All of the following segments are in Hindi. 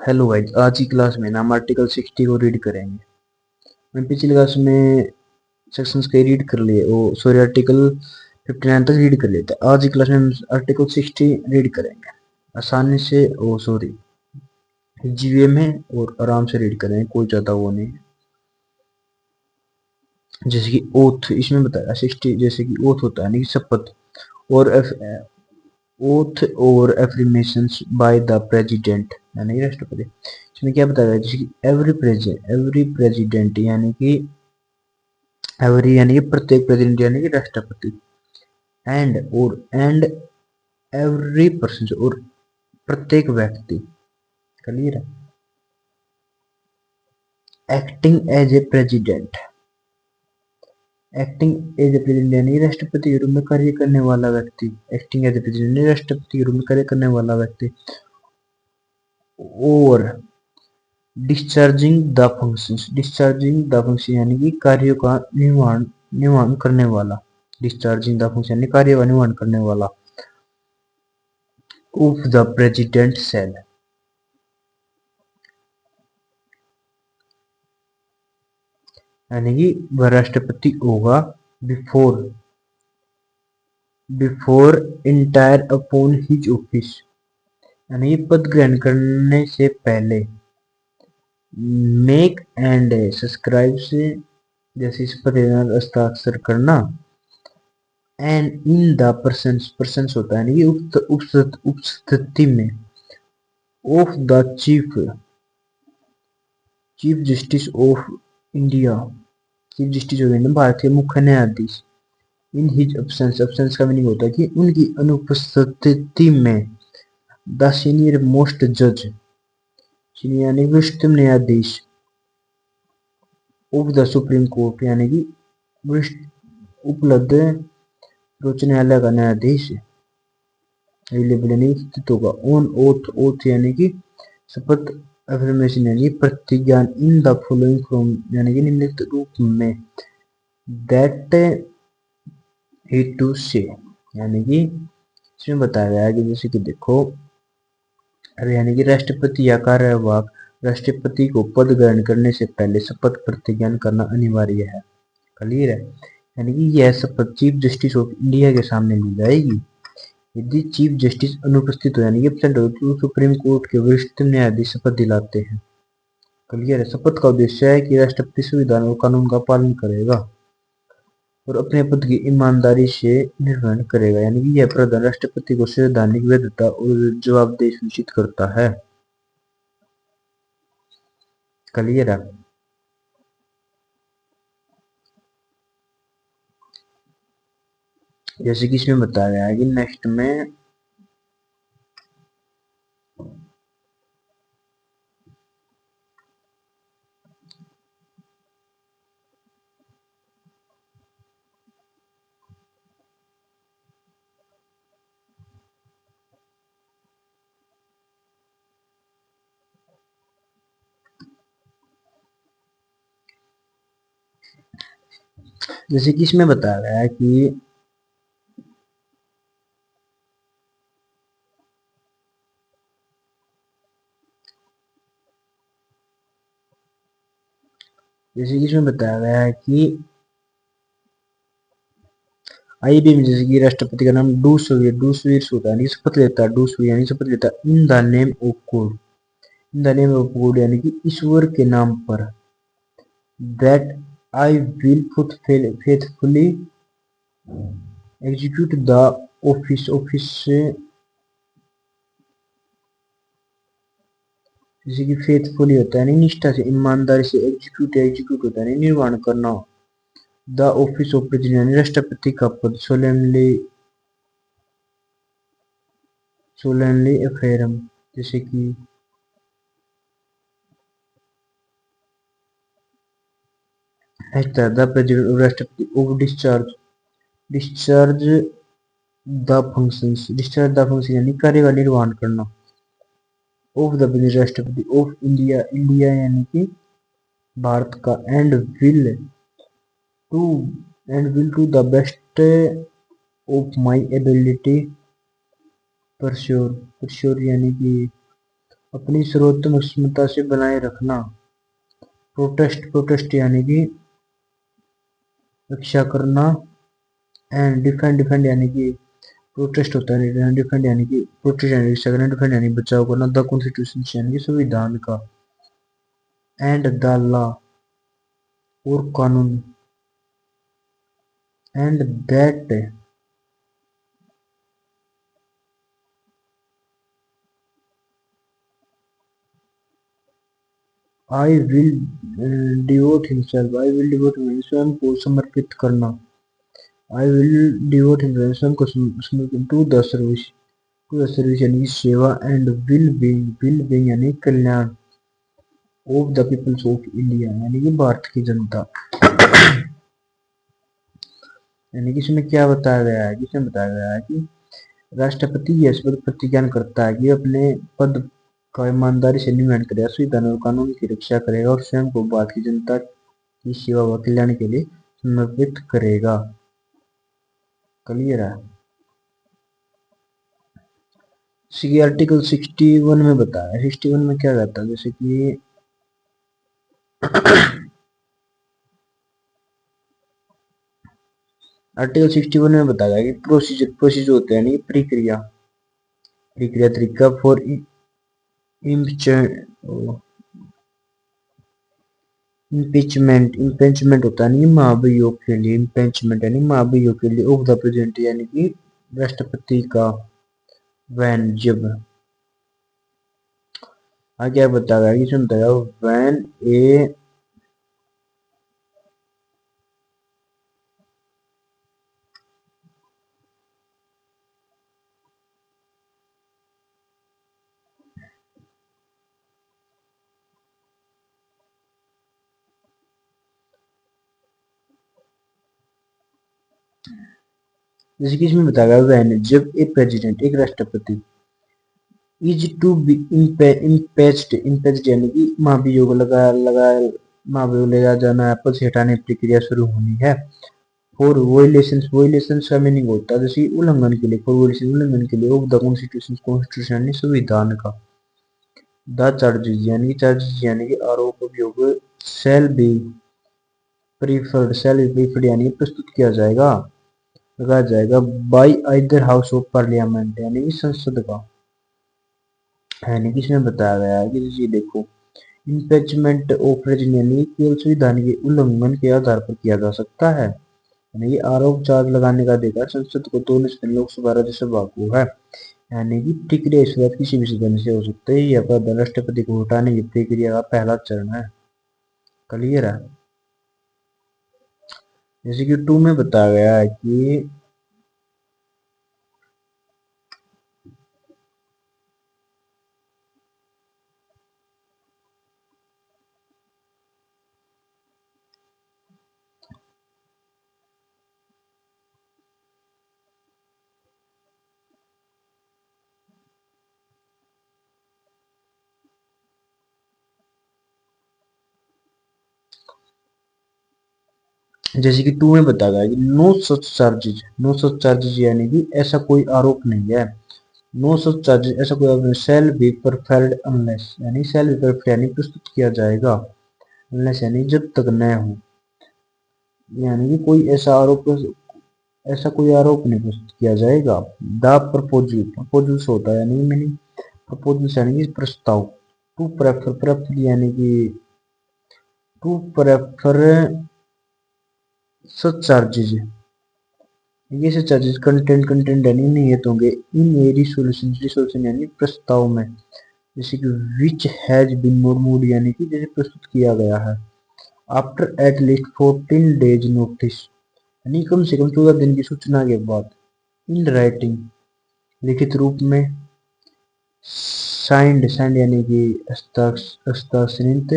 हेलो गाइस, आज की क्लास में ना हम आर्टिकल 60 को रीड करेंगे। मैं पिछली क्लास में सेक्शंस के रीड कर लिए, वो सॉरी आर्टिकल 59 तक रीड कर लिए थे। आज की क्लास में हम आर्टिकल 60 रीड करेंगे आसानी से, वो सॉरी जीवीए में, और आराम से रीड करेंगे, कोई ज़्यादा वो नहीं। जैसे कि ओथ इसमें बताया 60, जैसे कि ओथ होता है ना कि शपथ, और ओथ और एफर्मेशंस बाय द प्रेसिडेंट यानी राष्ट्रपति। इसमें क्या बताया जैसे कि एवरी प्रेसिडेंट यानी कि एवरी यानी कि प्रत्येक प्रेसिडेंट यानी कि राष्ट्रपति, एंड एवरी पर्सन और प्रत्येक व्यक्ति, क्लियर है। Acting as a president, acting as a president यानी राष्ट्रपति के रूप में कार्य करने वाला व्यक्ति, एक्टिंग एज ए प्रेसिडेंट राष्ट्रपति के रूप में कार्य करने वाला व्यक्ति, और डिस्चार्जिंग द फंक्शन यानी कि कार्यों का निर्वहन करने वाला, डिस्चार्जिंग द फंक्शन यानी कार्य का निर्वहन करने वाला, ऑफ द प्रेसिडेंट सेल यानी कि वह राष्ट्रपति होगा before before entire upon his office यानी पद ग्रहण करने से पहले, मेक एंड सब्सक्राइब से जैसे इस पर हस्ताक्षर करना, एंड इन द पर्सन्स होता है यानी कि उपस्थिति में, of the chief justice of India, chief justice of India भारतीय मुख्य न्यायाधीश, इन हिज एब्सेंस का मीनिंग होता है कि उनकी अनुपस्थिति में, द सीनियर मोस्ट जज, सीनियर यानी वरिष्ठतम न्यायाधीश, ऑफ द सुप्रीम कोर्ट यानी कि वरिष्ठ उपलब्ध सर्वोच्च न्यायालय का न्यायाधीश अवेलेबल यानी स्थित होगा, ऑन ओथ यानी कि शपथ, अफर्मेशन यानी प्रतिज्ञा, इन द फॉलोइंग फ्रॉम यानी कि निम्नलिखित रूप में, दैट ही टू से यानी कि इसमें बताया गया है कि जैसे कि देखो, अरे यानी कि राष्ट्रपति या कार्यवाहक राष्ट्रपति को पद ग्रहण करने से पहले शपथ प्रतिज्ञा करना अनिवार्य है, क्लियर है। यानी कि यह शपथ चीफ जस्टिस ऑफ इंडिया के सामने ली जाएगी। यदि चीफ जस्टिस अनुपस्थित हो यानी कि एब्सेंट हो तो सुप्रीम कोर्ट के वरिष्ठ न्यायाधीश शपथ दिलाते हैं, क्लियर है। शपथ का उद्देश्य है कि राष्ट्रपति संविधान और कानून का पालन करेगा और अपने पद की ईमानदारी से निर्वहन करेगा, यानी कि यह प्रधान राष्ट्रपति को संवैधानिक वैधता और जवाबदेही सुनिश्चित करता है, क्लियर है। जैसे कि इसमें बताया गया है कि नेक्स्ट में बताया गया है कि जैसे कि इसमें बताया गया है कि आईबी में जैसे कि राष्ट्रपति का नाम डू स्वीर होता है, शपथ लेता है, डू स्वीर यानी शपथ लेता है, in the name of God, in the name of God यानी कि ईश्वर के नाम पर, that I will put faithfully execute the office से, जैसे कि फेथफुली होता है निष्ठा से, ईमानदारी से, एग्जीक्यूट होता है निर्वहन करना, द ऑफिस ऑफ प्रेसिडेंट यानी राष्ट्रपति का पद, सोलेनली अफेरम, जैसे कि द प्रेसिडेंट और राष्ट्रपति of discharge discharge the function यानी कार्य का निर्वहन करना, ऑफ द राष्ट्रपति ऑफ इंडिया, इंडिया यानी कि भारत का, to to the best of my ability preserve यानी कि अपनी सर्वोत्तम क्षमता से बनाए रखना। प्रोटेस्ट यानी कि रक्षा करना। एंड डिफेंड यानी कि प्रोटेस्ट होता है, डिफेंड यानी कि प्रोटेस्ट यानी रक्षा करना, डिफेंड यानी बचाव करना। द कॉन्स्टिट्यूशन यानी कि संविधान का। एंड द लॉ और कानून। And that I will devote स्वयं को समर्पित करना। आई विल डिवोट स्वयं को समर्पित टू द सर्विस, यानी सेवा। एंड विल बीइंग यानी कल्याण। Of the peoples of India यानी कि भारत की जनता। यानी कि इसमें क्या बताया गया है, इसमें बताया गया है कि राष्ट्रपति यह शपथ प्रतिज्ञा करता है कि अपने पद का ईमानदारी से निर्वहन करेगा, संविधान और कानून की रक्षा करेगा और स्वयं को भारत की जनता की सेवा व कल्याण के लिए समर्पित करेगा। क्लियर है। आर्टिकल 61 में बताया, 61 में क्या कहता है, जैसे कि आर्टिकल 61 में बताया गया कि प्रोसीजर होते हैं, यानी प्रक्रिया तरीका फॉर इम्पीचमेंट होता है नहीं महाभियोग के लिए। इम्पीचमेंट यानी महाभियोग के लिए ऑफ द प्रेसिडेंट यानी कि राष्ट्रपति का। वैन जब आगे बताया कि सुनता है वैन ए जैसे कि इसमें बताया गया वैन जब ए प्रेसिडेंट एक राष्ट्रपति इज टू बी इम्पेच्ड यानी कि महाभियोग महाभियोग लगाया जाना है, पद से हटाने की प्रक्रिया शुरू होनी है। फॉर वोलेशन का मीनिंग होता है जैसे उल्लंघन के लिए, फॉर वोलेशन उल्लंघन के लिए ऑफ द कॉन्स्टिट्यूशन यानी संविधान का। द चार्जेस यानी कि आरोप अभियोग शैल बी प्रीफर्ड यानी प्रस्तुत किया जाएगा, लगाया जाएगा bye either house of parliament यानी कि संसद का। यानी कि इसमें बताया गया है कि जैसे देखो इम्पीचमेंट ऑपरेशन यानी केवल संविधान के उल्लंघन के आधार पर किया जा सकता है। यानी कि आरोप चार्ज लगाने का अधिकार संसद को दोनों सदन लोकसभा राज्यसभा को है। यानी कि प्रक्रिया इस बात किसी भी सदन से हो सकती है, यह पद राष्ट्रपति को हटाने की प्रक्रिया का पहला चरण है। क्लियर है। जैसे कि 2 में बताया गया है कि में बताया गया है कि नो सच चार्जेज यानी कि ऐसा कोई आरोप नहीं है। नो सच चार्जेज ऐसा कोई आरोप नहीं, शैल बी परफेक्ट अनलेस यानी शैल बी परफेक्ट यानी प्रस्तुत किया जाएगा, अनलेस यानी जब तक न हो। यानी कि कोई ऐसा कोई आरोप नहीं प्रस्तुत किया जाएगा। द प्रपोजल्स होता है यानी मीनिंग प्रपोजल्स यानी कि प्रस्ताव। टू प्रेफर यानी कि टू प्रेफर सच चार्जेज, ये सब चार्जेस कंटेंट यानी निहित होंगे इन ए रिसोल्यूशन यानी प्रस्ताव में। जैसे कि विच हैज बीन मूड यानी कि जैसे प्रस्तुत किया गया है। After at least 14 days notice यानी कम से कम 14 दिन की सूचना के बाद। इन राइटिंग लिखित रूप में। साइंड यानी कि हस्ताक्षरित।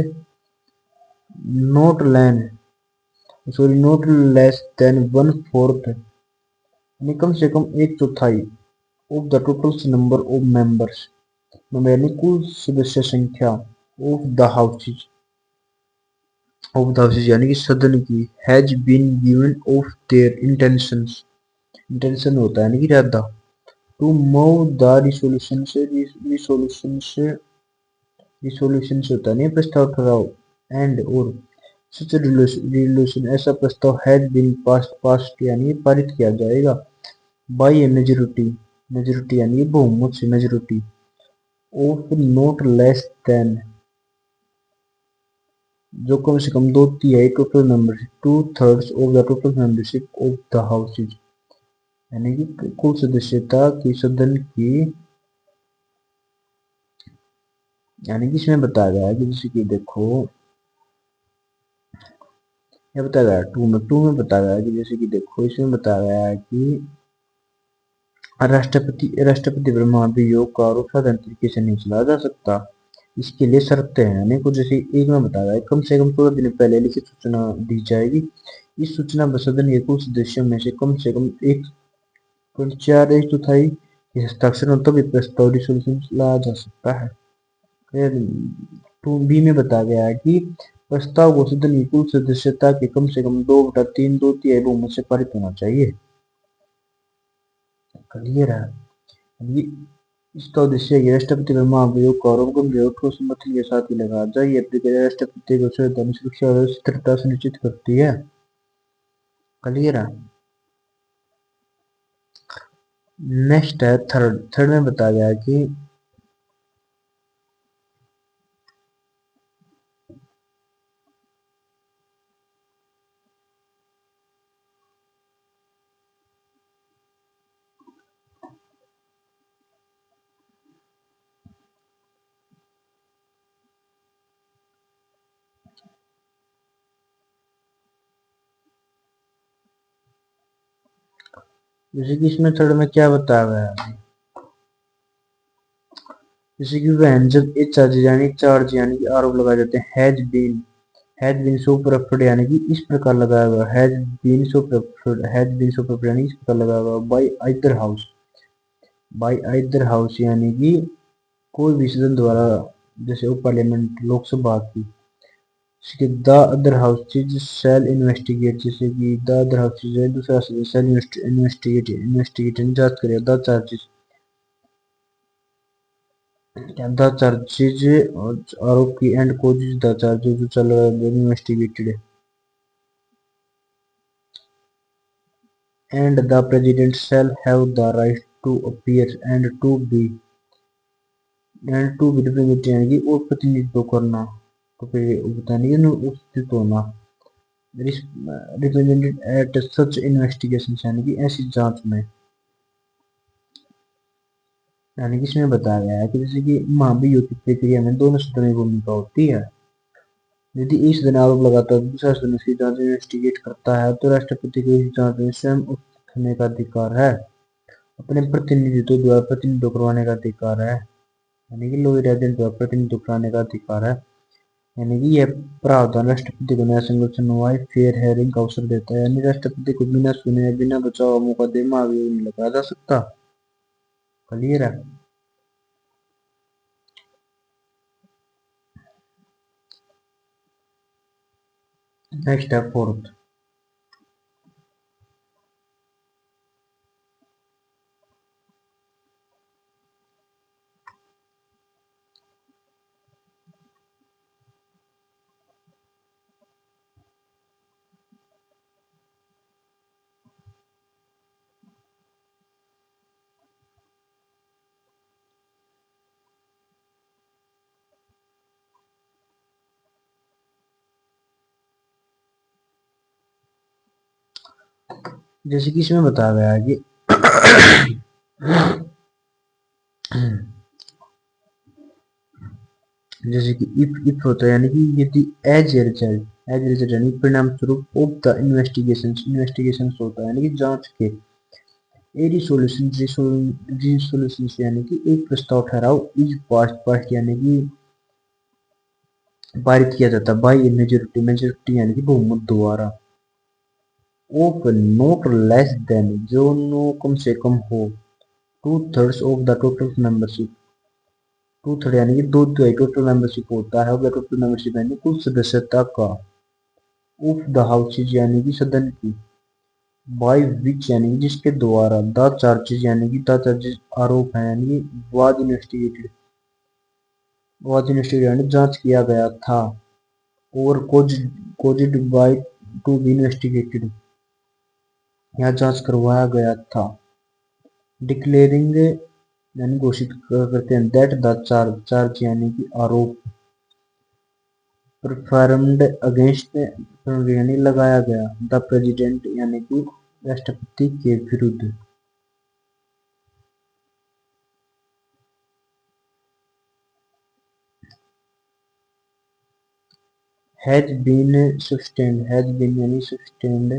नोट लेस देन 1/4 यानी कम से कम 1/4 of the total number of members यानी कुल सदस्य संख्या। ऑफ द हाउसेज यानी कि सदन की। Has been given of their intention होता है यानी कि इरादा। टू मूव द रिसोल्यूशन से रिसोल्यूशन से होता नहीं प्रस्ताव ठहराव एंड और सच रिजोल्यूशन ऐसा प्रस्ताव हैज बीन पास्ट यानी पारित किया जाएगा बाय ए मेजोरिटी मेजोरिटी यानी बहुमत से majority of not less than जो कम से कम 2/3 total membership 2/3 of the total membership of the houses यानी कि कुल सदस्यता की सदन की यानी कि इसमें बताया गया है कि जैसे कि देखो यह बताया गया टू में बताया गया है कि जैसे कि देखो इसमें बताया गया है कि राष्ट्रपति पर महाभियोग का आरोप साधारण तरीके से नहीं चलाया जा सकता इसके लिए शर्तें हैं यानी कुछ जैसे एक में बताया गया है कम से कम 14 दिन पहले लिखित सूचना दी जाएगी इस सूचना पर सदन के कुल सदस्यों में से कम 1/4 के हस्ताक्षर हो तभी प्रस्ताव रिजोल्यूशन लाया जा सकता है। फिर 2B में बताया गया है कि प्रस्ताव को सदन की कुल सदस्यता के कम से कम 2/3 2/3 बहुमत से पारित होना चाहिए। क्लियर है। इसका उद्देश्य है राष्ट्रपति पर महाभियोग का आरोप गंभीर और ठोस समर्थन के साथ ही लगाया जाए यह प्रक्रिया राष्ट्रपति को संवैधानिक सुरक्षा और स्थिरता सुनिश्चित करती है। क्लियर है। नेक्स्ट है थर्ड में बताया गया है कि जैसे कि इसमें थर्ड में क्या बताया गया है जैसे कि वह जब एक चार्ज यानी कि आरोप लगाए जाते हैं हैज बीन सो प्रेफर्ड यानी कि इस प्रकार लगाया हुआ हैज बीन सो प्रेफर्ड यानी इस प्रकार लगाया हुआ बाय आइदर हाउस यानी कि कोई भी सदन द्वारा जैसे वो पार्लियामेंट लोकसभा की the other houses shall investigate जैसे कि द अदर हाउसेज है दूसरा शैल इन्वेस्टिगेट जांच करेगा द चार्जेज आरोप की एंड कोजेज द चार्जेज जो चल रहा है investigated and the president shall have the right to appear and to be represented यानी कि और प्रतिनिधित्व करना तो फिर बताने उपस्थित होना रिप्रेजेंटेड एट सच इन्वेस्टिगेशन यानी कि ऐसी जांच में यानी कि इसमें बताया गया है कि जैसे कि महाभियोग की प्रक्रिया में दोनों सदनों की भूमिका होती है यदि एक सदन आरोप लगाता है दूसरा सदन उसकी जांच इन्वेस्टिगेट करता है तो राष्ट्रपति को इस जांच में स्वयं उपस्थित होने का अधिकार है अपने प्रतिनिधित्व द्वारा प्रतिनिधित्व करवाने का अधिकार है यानी कि लोअर एजेंट द्वारा प्रतिनिधित्व कराने का अधिकार है यानी कि यह प्रावधान राष्ट्रपति को न्यायसंगत सुनवाई फेयर हेयरिंग का अवसर देता है यानी राष्ट्रपति को बिना सुने बिना बचाव मुकदमे महाभियोग नहीं लगाया जा सकता। क्लियर है। नेक्स्ट है फोर्थ जैसे कि इसमें बताया गया है कि जैसे कि इफ होता है यानी कि यदि एज ए रिजल्ट यानी परिणाम स्वरूप ऑफ द इन्वेस्टिगेशन होता है यानी कि जांच के ए रिसोल्यूशन यानी कि एक प्रस्ताव ठहराव इज पास्ट यानी कि पारित किया जाता है बाय मेजोरिटी यानी कि बहुमत द्वारा ऑफ नॉट लेस देन जो नो कम से कम हो 2/3 ऑफ द टोटल मेंबरशिप 2/3 यानी कि 2/3 टोटल मेंबरशिप होता है टोटल मेंबरशिप यानी कुल सदस्यता का ऑफ द हाउसेज यानी कि सदन की बाय विच यानी कि जिसके द्वारा द चार्जेस यानी कि द चार्जेस आरोप है यानी कि वाद इन्वेस्टिगेटेड वाज इन्वेस्टिगेटेड जांच किया गया था, और कोजिड बाय टू बी इन्वेस्टिगेटेड यहाँ जांच करवाया गया था। डिक्लेयरिंग यानी घोषित करते हैं, दैट द चार्ज यानी कि आरोप परफॉर्म्ड अगेंस्ट यानी लगाया गया द प्रेसिडेंट यानी कि राष्ट्रपति के विरुद्ध has been sustained, has been यानी सस्टेन्ड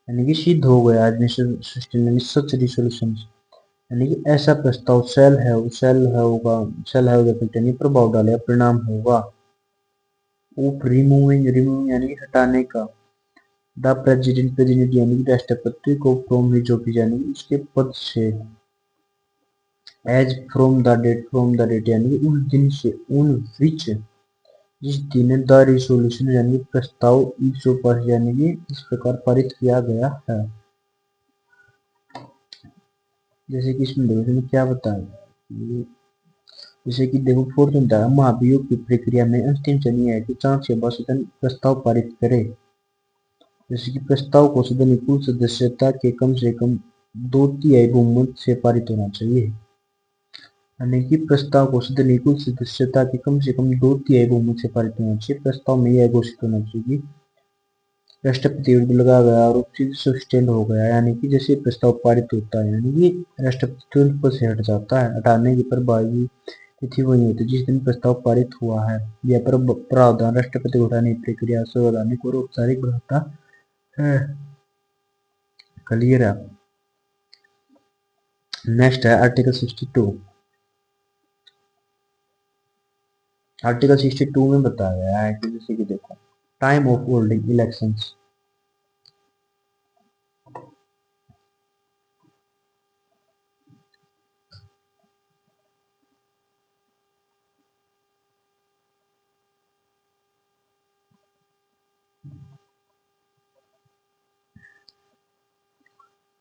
यानी कि सिद्ध हो गया, सस्टेन्ड यानी सच रिसोल्यूशन यानी कि ऐसा प्रस्ताव सेल हैव इफेक्ट यानी प्रभाव डालेगा, परिणाम होगा। ऑफ रिमूविंग यानी कि हटाने का, द प्रेसिडेंट यानी कि राष्ट्रपति को फ्रॉम हिज ऑफिस यानी कि उसके पद से, एज फ्रॉम द डेट यानी कि उस दिन से, उन विच जिस दिन द रिसोल्यूशन यानी कि प्रस्ताव इस पास यानी कि इस प्रकार पारित किया गया है। जैसे कि इसमें देखो क्या बताया, जैसे कि देखो फोर्थ महाभियोग की प्रक्रिया में अंतिम चरण है कि चांस के बाद सदन प्रस्ताव पारित करे। जैसे कि प्रस्ताव को सदन की कुल सदस्यता के कम से कम 2/3 बहुमत से पारित होना चाहिए, यानी कि प्रस्ताव को सदन की कुल सदस्यता के कम से कम 2/3 बहुमत से पारित होना चाहिए। प्रस्ताव में यह घोषित होना चाहिए राष्ट्रपति विरुद्ध लगाया गया आरोप सिद्ध सस्टेंड हो गया, यानी कि जैसे प्रस्ताव पारित होता है यानी कि राष्ट्रपति तुरंत पद से हट जाता है। हटाने की प्रभावी तिथि वही होती है जिस दिन प्रस्ताव पारित हुआ है। यह प्रावधान राष्ट्रपति को हटाने की प्रक्रिया संवैधानिक और औपचारिक बनाता है। क्लियर है। नेक्स्ट है आर्टिकल 62। आर्टिकल 62 में बताया गया है कि जैसे कि देखो टाइम ऑफ होल्डिंग इलेक्शंस,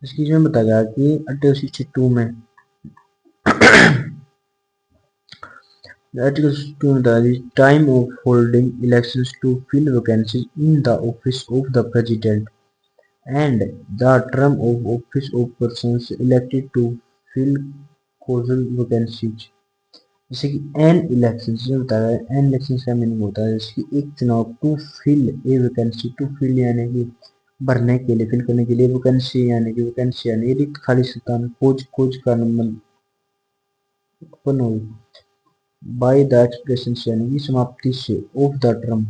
इसकी जो बताया गया कि आर्टिकल 62 में आर्टिकल 62 में बताया time of holding elections to fill vacancies in the office of the president and the term of office of persons elected to fill casual vacancies. जैसे कि एन इलेक्शन जो बताया है, एन इलेक्शन का मीनिंग होता है जैसे कि एक चुनाव, to fill a vacancy, to fill यानी कि भरने के लिए, फिल करने के लिए, वैकेंसी यानी रिक्त खाली स्थान, खोज का नंबर उत्पन्न हुई, बाय द एक्सप्रेशन यानी कि समाप्ति से, ऑफ द टर्म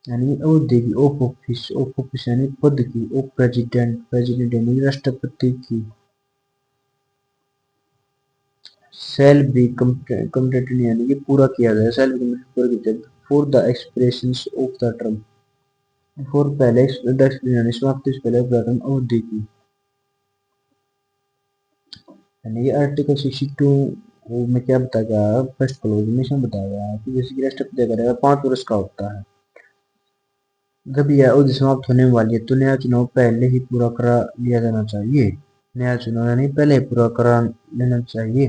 यानी अवधि की, ऑफ ऑफिस यानी पद की, ऑफ प्रेसिडेंट यानी राष्ट्रपति की, शैल बी कंप्लीटेड यानी कि पूरा किया गया, शैल बी कंप्लीटेड पूरा किया गया for the expression of the term, for पहले यानी समाप्ति से पहले प्रारंभ अवधि की। यानी कि आर्टिकल 62 में क्या बताया गया, फर्स्ट क्लोज में इसमें बताया गया है कि जैसे कि राष्ट्रपति करेगा 5 वर्ष का होता है, जब यह अवधि समाप्त होने वाली है तो नया चुनाव पहले ही पूरा करा लिया जाना चाहिए, नया चुनाव यानी पहले ही पूरा करा लेना चाहिए।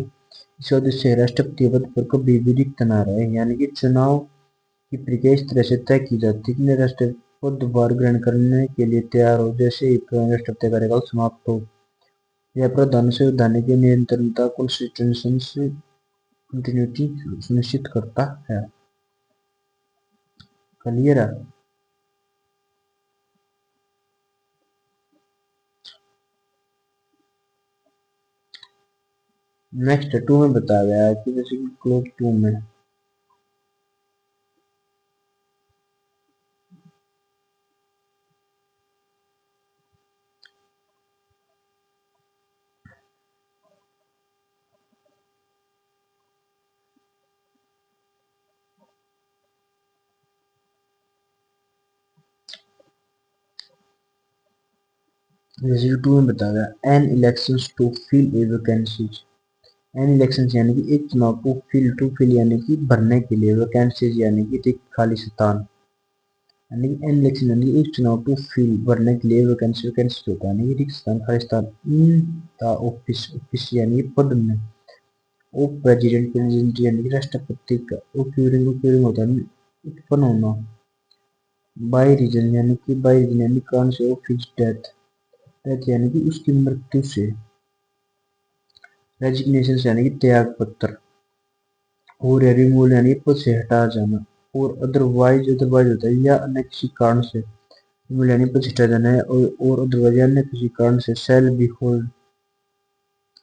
इस उद्देश्य से राष्ट्रपति पद पर कभी भी रिक्त न रहे, यानी कि चुनाव की प्रक्रिया इस तरह से तय की जाती है कि राष्ट्रपति पदभार ग्रहण करने के लिए तैयार हो, जैसे ही राष्ट्रपति कार्यकाल समाप्त हो। यह प्रधान संवैधानिक की निरंतरता कॉन्स्टिट्यूशन कंटिन्यूटी सुनिश्चित करता है। क्लियर है। नेक्स्ट 2 में बताया गया है कि जैसे कि क्लोज 2 में जैसे कि 2 में बताया गया an elections to fill a vacancies, an elections यानी कि एक चुनाव को फिल टू फिल यानी कि भरने के लिए, वैकेंसीज यानी कि रिक्त खाली स्थान। यानी कि एन इलेक्शन यानी एक चुनाव टू फिल भरने के लिए वैकेंसी वैकेंसी होता है यानी कि रिक्त स्थान खाली स्थान इन द ऑफिस ऑफिस यानी कि पद में ऑफ प्रेसिडेंट प्रेसिडेंट यानी कि राष्ट्रपति का ओक्यूरिंग ओक्यूरिंग होता है उत्पन्न होना बाय रीजन यानी कि बाय रीजन यानी कारण से ऑफ हिज डेथ डेथ यानी कि उसकी मृत्यु से रेजिग्नेशन यानी कि त्याग पत्र और रिमूवल यानी पद से हटा जाना और अदरवाइज अदरवाइज होता है या अन्य किसी कारण से रिमूवल यानी पद से हटा जाना है और अदरवाइज अन्य किसी कारण से सेल बी होल्ड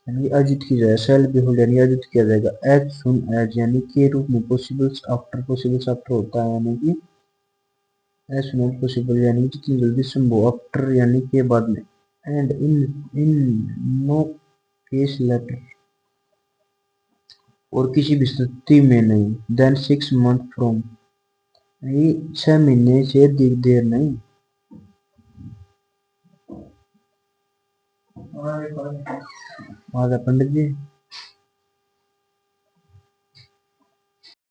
यानी अर्जित की जाए सेल बी होल्ड यानी अर्जित किया जाएगा एज सुन एज यानी के रूप में पॉसिबल्स आफ्टर होता है यानी कि एज सुन एज पॉसिबल यानी जितनी जल्दी संभव आफ्टर यानी के बाद में and in no case later और किसी भी स्थिति में नहीं देन 6 मंथ फ्रॉम यानी 6 महीने से अधिक देर नहीं माता पंडित जी